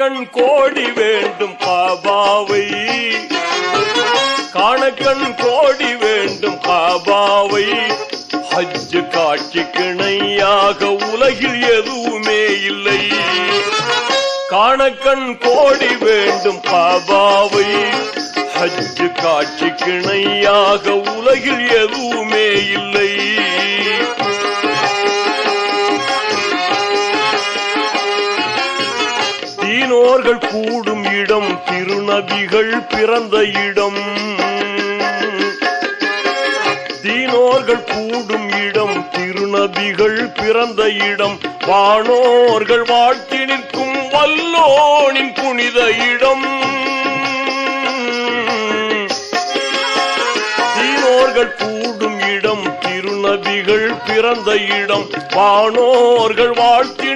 காணக்கண் கோடி வேண்டும் காபாவை, காணக்கண் கோடி வேண்டும் காபாவை. ஹஜ் காட்சிக்கு இணையாக உலகில் எதுவுமே இல்லை. காணக்கண் கோடி வேண்டும் காபாவை, ஹஜ் காட்சிக்கு இணையாக உலகில் எதுவுமே இல்லை. தீனோர்கள் கூடும் இடம், திருநபிகள் பிறந்த இடம். தீனோர்கள் கூடும் இடம், திருநபிகள் பிறந்த இடம். வானோர்கள் வாழ்த்தி நிற்கும் வல்லோனின் புனித இடம். தீனோர்கள் கூடும் இடம், திருநபிகள் பிறந்த இடம். வானோர்கள் வாழ்த்தி